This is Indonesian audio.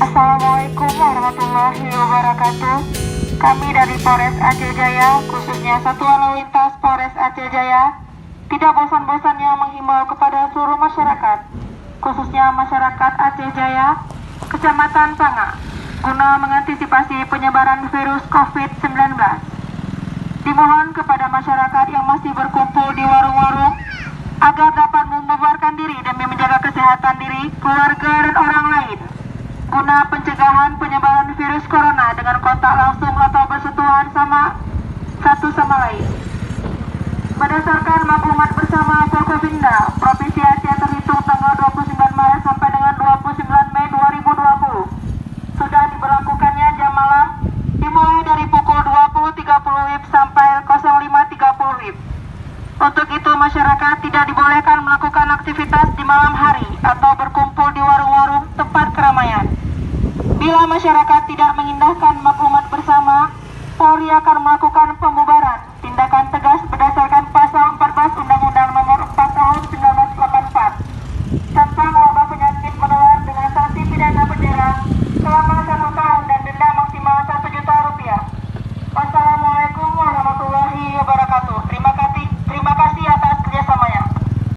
Assalamualaikum warahmatullahi wabarakatuh. Kami dari Polres Aceh Jaya, khususnya Satuan Lalu Lintas Polres Aceh Jaya, tidak bosan-bosannya menghimbau kepada seluruh masyarakat, khususnya masyarakat Aceh Jaya, Kecamatan Sanga, guna mengantisipasi penyebaran virus COVID-19. Dimohon kepada masyarakat yang masih berkumpul di warung-warung agar dapat membubarkan diri demi menjaga kesehatan diri, keluarga, dan orang lain, guna pencegahan penyebaran virus corona dengan kontak langsung atau bersentuhan satu sama lain. Berdasarkan maklumat bersama Forkopimda Provinsi Aceh terhitung tanggal 29 Maret sampai dengan 29 Mei 2020, sudah diberlakukannya jam malam dimulai dari pukul 20.30 WIB sampai 05.30 WIB. Untuk itu masyarakat tidak dibolehkan melakukan aktivitas di malam hari atau berkumpul di warung-warung tempat keramaian. Bila masyarakat tidak mengindahkan maklumat bersama, Polri akan melakukan pembubaran tindakan tegas berdasarkan